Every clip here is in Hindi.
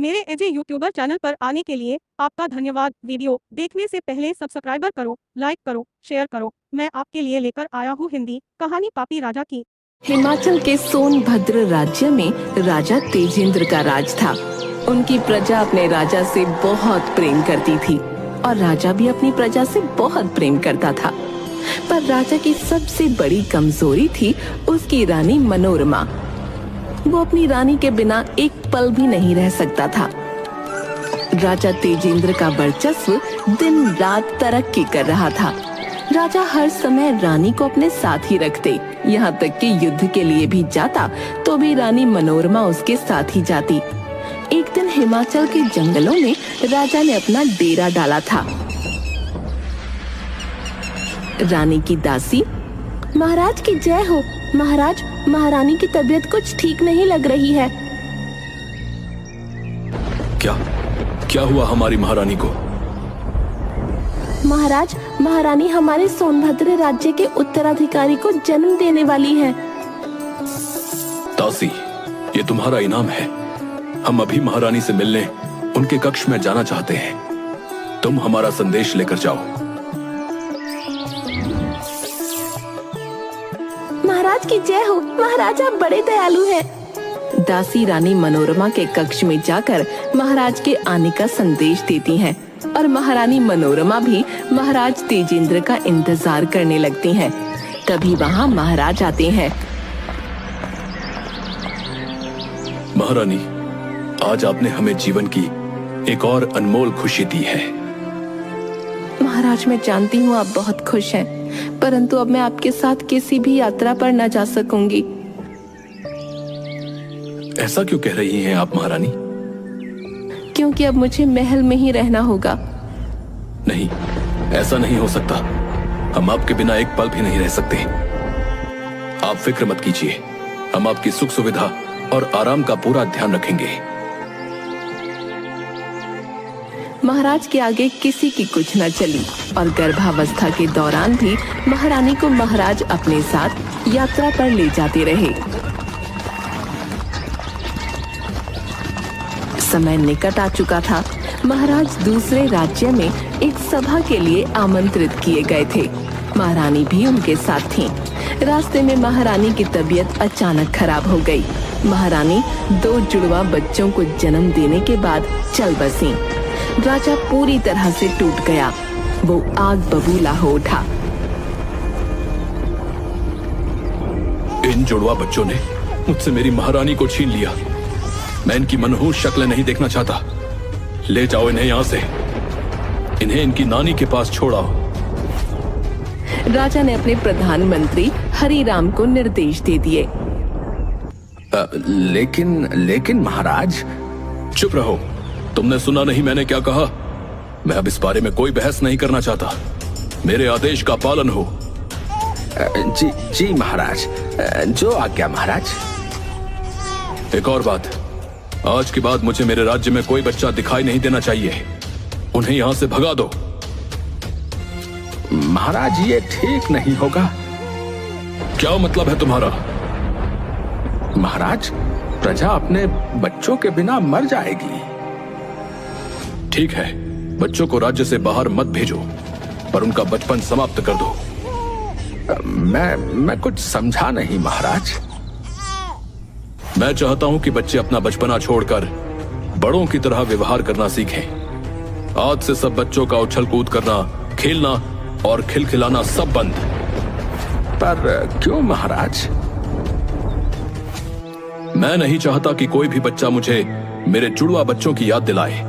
मेरे एजे यूट्यूबर चैनल पर आने के लिए आपका धन्यवाद। वीडियो देखने से पहले सब्सक्राइबर करो, लाइक करो, शेयर करो। मैं आपके लिए लेकर आया हूँ हिंदी कहानी पापी राजा की। हिमाचल के सोनभद्र राज्य में राजा तेजेंद्र का राज था। उनकी प्रजा अपने राजा से बहुत प्रेम करती थी और राजा भी अपनी प्रजा से बहुत प्रेम करता था। पर राजा की सबसे बड़ी कमजोरी थी उसकी रानी मनोरमा। वो अपनी रानी के बिना एक पल भी नहीं रह सकता था। राजा तेजेंद्र का वर्चस्व दिन रात तरक्की कर रहा था। राजा हर समय रानी को अपने साथ ही रखते, यहाँ तक कि युद्ध के लिए भी जाता तो भी रानी मनोरमा उसके साथ ही जाती। एक दिन हिमाचल के जंगलों में राजा ने अपना डेरा डाला था। रानी की दासी, महाराज की जय हो। महाराज, महारानी की तबीयत कुछ ठीक नहीं लग रही है। क्या हुआ हमारी महारानी को? महाराज, महारानी हमारे सोनभद्र राज्य के उत्तराधिकारी को जन्म देने वाली है। दासी, ये तुम्हारा इनाम है। हम अभी महारानी से मिलने उनके कक्ष में जाना चाहते हैं। तुम हमारा संदेश लेकर जाओ। महाराज की जय हो। महाराज, आप बड़े दयालु हैं। दासी रानी मनोरमा के कक्ष में जाकर महाराज के आने का संदेश देती हैं और महारानी मनोरमा भी महाराज तेजेंद्र का इंतजार करने लगती हैं। तभी वहाँ महाराज आते हैं। महारानी, आज आपने हमें जीवन की एक और अनमोल खुशी दी है। महाराज, मैं जानती हूँ आप बहुत खुश हैं, परंतु अब मैं आपके साथ किसी भी यात्रा पर न जा सकूंगी। ऐसा क्यों कह रही हैं आप महारानी? क्योंकि अब मुझे महल में ही रहना होगा। नहीं, ऐसा नहीं हो सकता। हम आपके बिना एक पल भी नहीं रह सकते। आप फिक्र मत कीजिए, हम आपकी सुख सुविधा और आराम का पूरा ध्यान रखेंगे। महाराज के आगे किसी की कुछ न चली और गर्भावस्था के दौरान भी महारानी को महाराज अपने साथ यात्रा पर ले जाते रहे। समय निकट आ चुका था। महाराज दूसरे राज्य में एक सभा के लिए आमंत्रित किए गए थे। महारानी भी उनके साथ थीं। रास्ते में महारानी की तबीयत अचानक खराब हो गई। महारानी 2 जुड़वा बच्चों को जन्म देने के बाद चल बसी। राजा पूरी तरह से टूट गया। वो आग बबूला हो उठा। इन जुड़वा बच्चों ने मुझसे मेरी महारानी को छीन लिया। मैं इनकी मनहूस शक्ल नहीं देखना चाहता। ले जाओ इन्हें यहाँ से। इन्हें इनकी नानी के पास छोड़ाओ। राजा ने अपने प्रधानमंत्री हरिराम को निर्देश दे दिए। लेकिन महाराज। चुप रहो। तुमने सुना नहीं मैंने क्या कहा? मैं अब इस बारे में कोई बहस नहीं करना चाहता। मेरे आदेश का पालन हो। जी महाराज, जो आज्ञा महाराज। एक और बात, आज के बाद मुझे मेरे राज्य में कोई बच्चा दिखाई नहीं देना चाहिए। उन्हें यहाँ से भगा दो। महाराज, ये ठीक नहीं होगा। क्या मतलब है तुम्हारा? महाराज, प्रजा अपने बच्चों के बिना मर जाएगी। ठीक है, बच्चों को राज्य से बाहर मत भेजो, पर उनका बचपन समाप्त कर दो। मैं कुछ समझा नहीं महाराज। मैं चाहता हूं कि बच्चे अपना बचपना छोड़कर बड़ों की तरह व्यवहार करना सीखें। आज से सब बच्चों का उछल कूद करना, खेलना और खिलखिलाना सब बंद। पर क्यों महाराज? मैं नहीं चाहता कि कोई भी बच्चा मुझे मेरे जुड़वा बच्चों की याद दिलाए।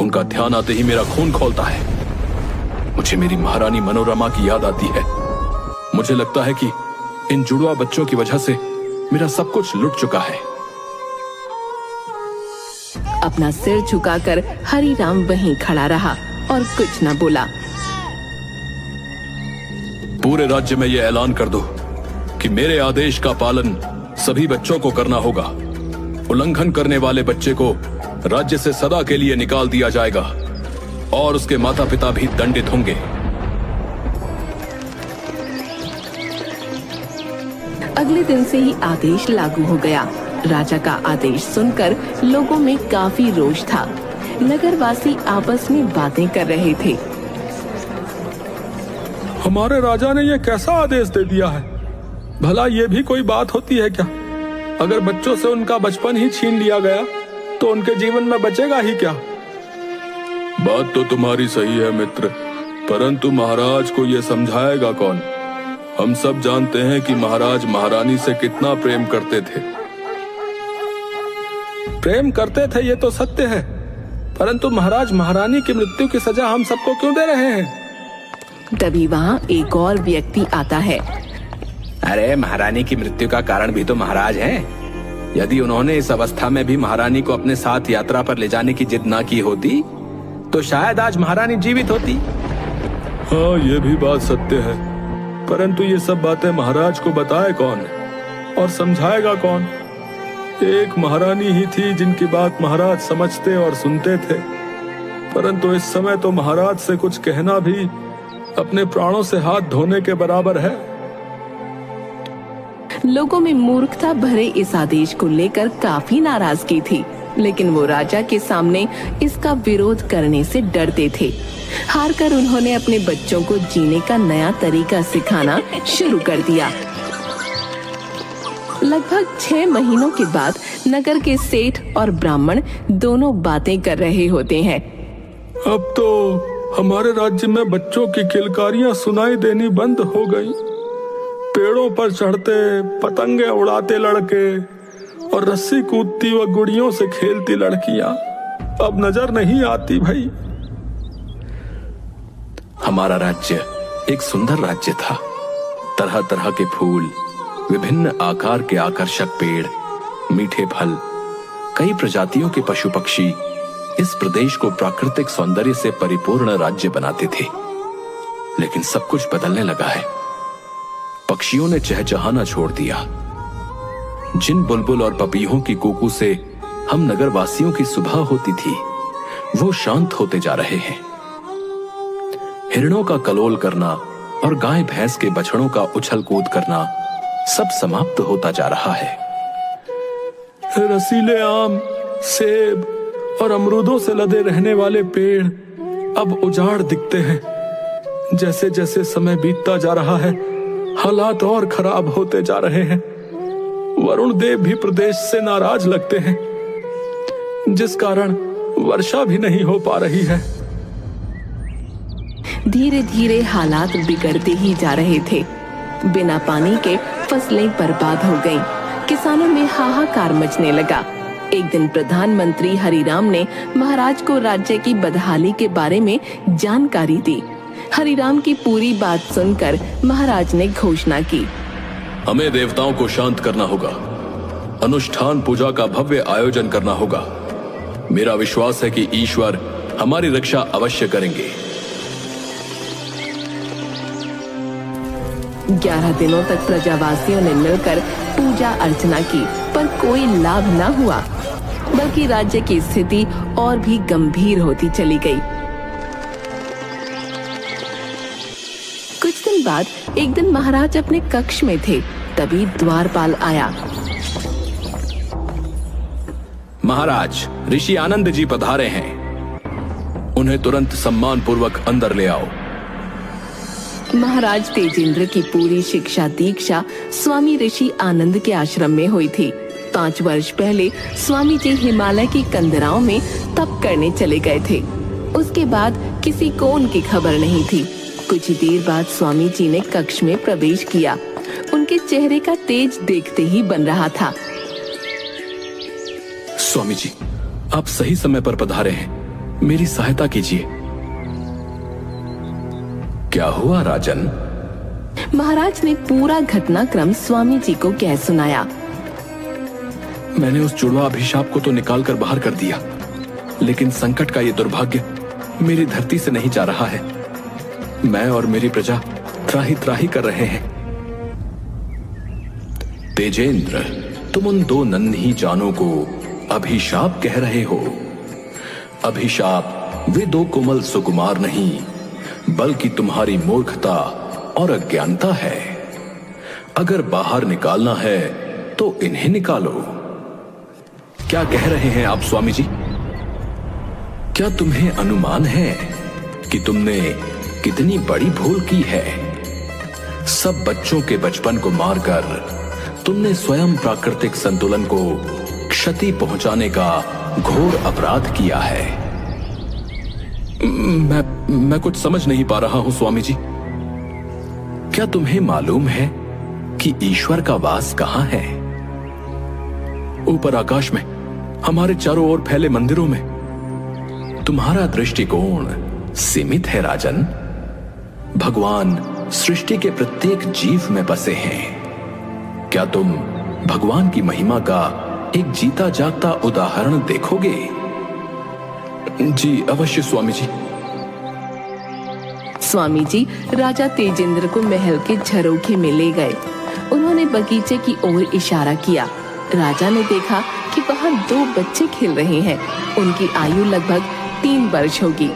उनका ध्यान आते ही मेरा खून खौलता है। मुझे मेरी महारानी मनोरमा की याद आती है। मुझे लगता है कि इन जुड़वा बच्चों की वजह से मेरा सब कुछ लुट चुका है। अपना सिर झुकाकर हरिराम वहीं खड़ा रहा और कुछ न बोला। पूरे राज्य में यह ऐलान कर दो कि मेरे आदेश का पालन सभी बच्चों को करना होगा। उल्लंघन करने वाले बच्चे को राज्य से सदा के लिए निकाल दिया जाएगा और उसके माता पिता भी दंडित होंगे। अगले दिन से ही आदेश लागू हो गया। राजा का आदेश सुनकर लोगों में काफी रोष था। नगरवासी आपस में बातें कर रहे थे। हमारे राजा ने यह कैसा आदेश दे दिया है? भला ये भी कोई बात होती है क्या? अगर बच्चों से उनका बचपन ही छीन लिया गया तो उनके जीवन में बचेगा ही क्या? बात तो तुम्हारी सही है मित्र, परंतु महाराज को यह समझाएगा कौन? हम सब जानते हैं कि महाराज महारानी से कितना प्रेम करते थे। प्रेम करते थे ये तो सत्य है, परंतु महाराज महारानी की मृत्यु की सजा हम सबको क्यों दे रहे हैं? तभी वहाँ एक और व्यक्ति आता है। अरे महारानी की मृत्यु का कारण भी तो महाराज हैं। यदि उन्होंने इस अवस्था में भी महारानी को अपने साथ यात्रा पर ले जाने की जिद ना की होती तो शायद आज महारानी जीवित होती। हाँ, ये भी बात सत्य है, परंतु ये सब बातें महाराज को बताए कौन और समझाएगा कौन? एक महारानी ही थी जिनकी बात महाराज समझते और सुनते थे, परंतु इस समय तो महाराज से कुछ कहना भी अपने प्राणों से हाथ धोने के बराबर है। लोगों में मूर्खता भरे इस आदेश को लेकर काफी नाराजगी थी, लेकिन वो राजा के सामने इसका विरोध करने से डरते थे। हारकर उन्होंने अपने बच्चों को जीने का नया तरीका सिखाना शुरू कर दिया। लगभग 6 महीनों के बाद नगर के सेठ और ब्राह्मण दोनों बातें कर रहे होते हैं। अब तो हमारे राज्य में बच्चों की किलकारियां सुनाई देनी बंद हो गई। पेड़ों पर चढ़ते, पतंगे उड़ाते लड़के और रस्सी कूदती व गुड़ियों से खेलती लड़कियां अब नजर नहीं आती भाई। हमारा राज्य एक सुंदर राज्य था। तरह तरह के फूल, विभिन्न आकार के आकर्षक पेड़, मीठे फल, कई प्रजातियों के पशु पक्षी इस प्रदेश को प्राकृतिक सौंदर्य से परिपूर्ण राज्य बनाते थे। लेकिन सब कुछ बदलने लगा है। पक्षियों ने चहचहाना छोड़ दिया। जिन बुलबुल और पपीहों की कूकू से हम नगरवासियों की सुबह होती थी, वो शांत होते जा रहे हैं। हिरणों का कलोल करना और गाय भैंस के बछड़ों का उछल कूद करना सब समाप्त होता जा रहा है। रसीले आम, सेब और अमरूदों से लदे रहने वाले पेड़ अब उजाड़ दिखते हैं। जैसे जैसे समय बीतता जा रहा है, हालात और खराब होते जा रहे हैं। वरुण देव भी प्रदेश से नाराज लगते हैं, जिस कारण वर्षा भी नहीं हो पा रही है। धीरे धीरे हालात बिगड़ते ही जा रहे थे। बिना पानी के फसलें बर्बाद हो गईं। किसानों में हाहाकार मचने लगा। एक दिन प्रधानमंत्री हरिराम ने महाराज को राज्य की बदहाली के बारे में जानकारी दी। हरिराम की पूरी बात सुनकर महाराज ने घोषणा की, हमें देवताओं को शांत करना होगा। अनुष्ठान पूजा का भव्य आयोजन करना होगा। मेरा विश्वास है कि ईश्वर हमारी रक्षा अवश्य करेंगे। 11 दिनों तक प्रजावासियों ने मिलकर पूजा अर्चना की, पर कोई लाभ न हुआ, बल्कि राज्य की स्थिति और भी गंभीर होती चली गई। कुछ दिन बाद एक दिन महाराज अपने कक्ष में थे, तभी द्वारपाल आया। महाराज, ऋषि आनंद जी पधारे हैं। उन्हें तुरंत सम्मान पूर्वक अंदर ले आओ। महाराज तेजेंद्र की पूरी शिक्षा दीक्षा स्वामी ऋषि आनंद के आश्रम में हुई थी। 5 वर्ष पहले स्वामी जी हिमालय की कंदराओं में तप करने चले गए थे। उसके बाद किसी को उनकी खबर नहीं थी। कुछ ही देर बाद स्वामी जी ने कक्ष में प्रवेश किया। उनके चेहरे का तेज देखते ही बन रहा था। स्वामी जी, आप सही समय पर पधारे हैं। मेरी सहायता कीजिए। क्या हुआ राजन? महाराज ने पूरा घटनाक्रम स्वामी जी को कह सुनाया। मैंने उस जुड़वा अभिशाप को तो निकाल कर बाहर कर दिया, लेकिन संकट का ये दुर्भाग्य मेरी धरती से नहीं जा रहा है। मैं और मेरी प्रजा त्राही त्राही कर रहे हैं। तेजेंद्र, तुम उन 2 नन्ही जानों को अभिशाप कह रहे हो। अभिशाप वे 2 कोमल सुकुमार नहीं, बल्कि तुम्हारी मूर्खता और अज्ञानता है। अगर बाहर निकालना है तो इन्हें निकालो। क्या कह रहे हैं आप स्वामी जी? क्या तुम्हें अनुमान है कि तुमने कितनी बड़ी भूल की है? सब बच्चों के बचपन को मारकर तुमने स्वयं प्राकृतिक संतुलन को क्षति पहुंचाने का घोर अपराध किया है। मैं कुछ समझ नहीं पा रहा हूं स्वामी जी। क्या तुम्हें मालूम है कि ईश्वर का वास कहां है? ऊपर आकाश में, हमारे चारों ओर फैले मंदिरों में। तुम्हारा दृष्टिकोण सीमित है राजन। भगवान सृष्टि के प्रत्येक जीव में बसे हैं। क्या तुम भगवान की महिमा का एक जीता जागता उदाहरण देखोगे? जी अवश्य स्वामी जी। स्वामी जी राजा तेजेंद्र को महल के झरोखे में ले गए। उन्होंने बगीचे की ओर इशारा किया। राजा ने देखा कि वहाँ 2 बच्चे खेल रहे हैं। उनकी आयु लगभग 3 वर्ष होगी।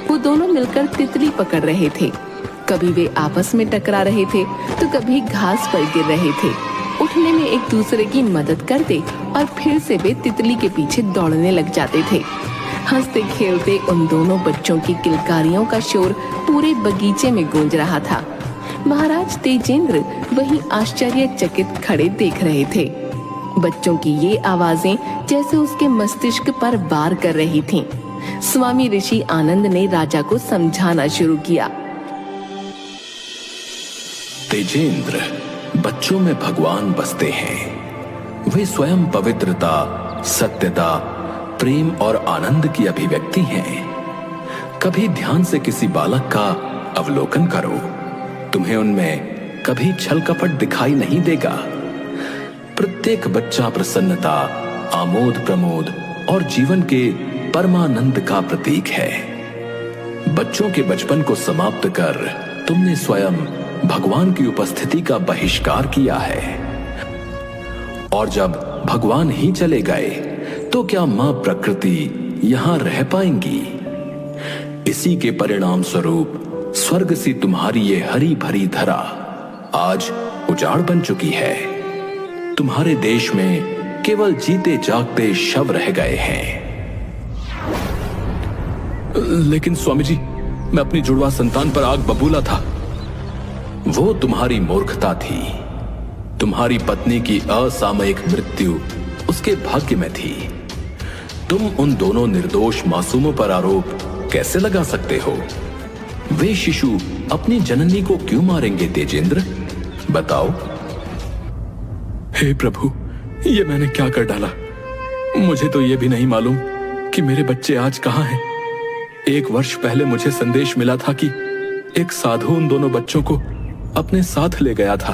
वो दोनों मिलकर तितली पकड़ रहे थे। कभी वे आपस में टकरा रहे थे तो कभी घास पर गिर रहे थे। उठने में एक दूसरे की मदद करते और फिर से वे तितली के पीछे दौड़ने लग जाते थे। हंसते खेलते उन दोनों बच्चों की किलकारियों का शोर पूरे बगीचे में गूंज रहा था। महाराज तेजेंद्र वहीं आश्चर्यचकित खड़े देख रहे थे। बच्चों की ये आवाजें जैसे उसके मस्तिष्क पर वार कर रही थीं। स्वामी ऋषि आनंद ने राजा को समझाना शुरू किया। तेजेंद्र, बच्चों में भगवान बसते हैं। वे स्वयं पवित्रता, सत्यता, प्रेम और आनंद की अभिव्यक्ति हैं। कभी ध्यान से किसी बालक का अवलोकन करो, तुम्हें उनमें कभी छल कपट दिखाई नहीं देगा। प्रत्येक बच्चा प्रसन्नता, आमोद प्रमोद और जीवन के परमानंद का प्रतीक है। बच्चों के बचपन को समाप्त कर तुमने स्वयं भगवान की उपस्थिति का बहिष्कार किया है। और जब भगवान ही चले गए तो क्या मां प्रकृति यहां रह पाएंगी? इसी के परिणाम स्वरूप स्वर्ग सी तुम्हारी ये हरी भरी धरा आज उजाड़ बन चुकी है। तुम्हारे देश में केवल जीते जागते शव रह गए हैं। लेकिन स्वामी जी, मैं अपनी जुड़वा संतान पर आग बबूला था। वो तुम्हारी मूर्खता थी। तुम्हारी पत्नी की असामयिक मृत्यु उसके भाग्य में थी। तुम उन दोनों निर्दोष मासूमों पर आरोप कैसे लगा सकते हो? वे शिशु अपनी जननी को क्यों मारेंगे तेजेंद्र? बताओ। हे प्रभु, ये मैंने क्या कर डाला? मुझे तो ये भी नहीं मालूम कि मेरे बच्चे आज कहाँ हैं। 1 वर्ष पहले मुझे संदेश मिला था कि एक साधु उन दोनों बच्चों को अपने साथ ले गया था।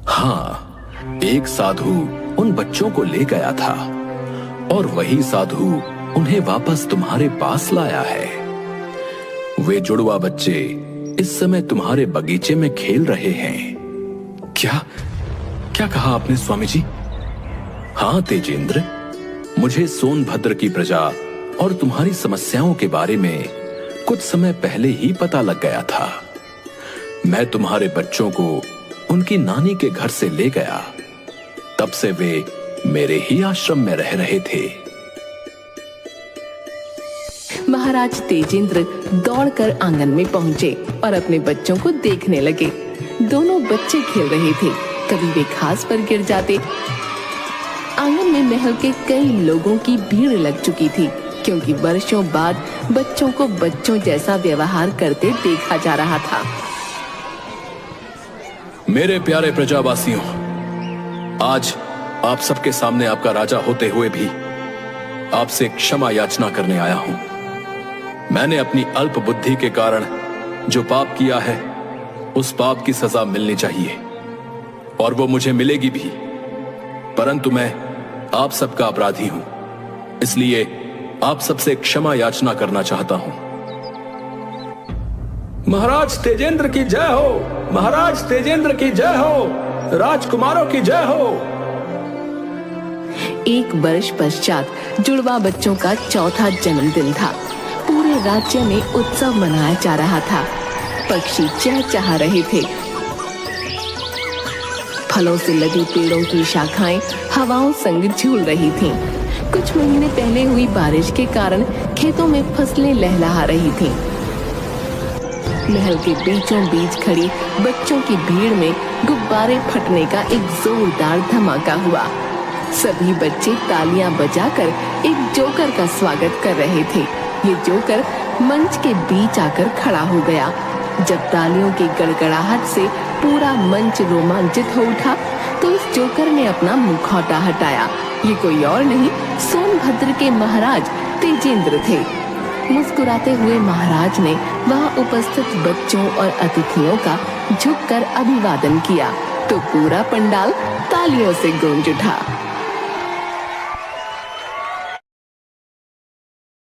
हाँ, एक साधु उन बच्चों को ले गया था और वही साधु उन्हें वापस तुम्हारे पास लाया है। वे जुड़वा बच्चे इस समय तुम्हारे बगीचे में खेल रहे हैं। क्या कहा आपने स्वामी जी? हाँ तेजेंद्र, मुझे सोनभद्र की प्रजा और तुम्हारी समस्याओं के बारे में कुछ समय पहले ही पता लग गया था। मैं तुम्हारे बच्चों को उनकी नानी के घर से ले गया। तब से वे मेरे ही आश्रम में रह रहे थे। महाराज तेजेंद्र दौड़कर आंगन में पहुंचे और अपने बच्चों को देखने लगे। दोनों बच्चे खेल रहे थे। कभी वे घास पर गिर जाते। आंगन में महल के कई लोगों की भीड़ लग चुकी थी, क्योंकि वर्षों बाद बच्चों को बच्चों जैसा व्यवहार करते देखा जा रहा था। मेरे प्यारे प्रजावासियों, आज आप सबके सामने आपका राजा होते हुए भी आपसे क्षमा याचना करने आया हूं। मैंने अपनी अल्प बुद्धि के कारण जो पाप किया है, उस पाप की सजा मिलनी चाहिए और वो मुझे मिलेगी भी। परंतु मैं आप सबका अपराधी हूं, इसलिए आप सबसे क्षमा याचना करना चाहता हूं। महाराज तेजेंद्र की जय हो! महाराज तेजेंद्र की जय हो! राजकुमारों की जय हो! 1 वर्ष पश्चात जुड़वा बच्चों का चौथा जन्मदिन था। पूरे राज्य में उत्सव मनाया जा रहा था। पक्षी चहचहा रहे थे। फलों से लदी पेड़ों की शाखाएं हवाओं संग झूल रही थीं। कुछ महीने पहले हुई बारिश के कारण खेतों में फसलें लहलहा रही थीं। महल के बीचों बीच खड़ी बच्चों की भीड़ में गुब्बारे फटने का एक जोरदार धमाका हुआ। सभी बच्चे तालियां बजाकर एक जोकर का स्वागत कर रहे थे। ये जोकर मंच के बीच आकर खड़ा हो गया। जब तालियों की गड़गड़ाहट से पूरा मंच रोमांचित हो उठा तो इस जोकर ने अपना मुखौटा हटाया। ये कोई और नहीं, सोनभद्र के महाराज तेजेंद्र थे। मुस्कुराते हुए महाराज ने वहां उपस्थित बच्चों और अतिथियों का झुककर अभिवादन किया तो पूरा पंडाल तालियों से गूंज उठा।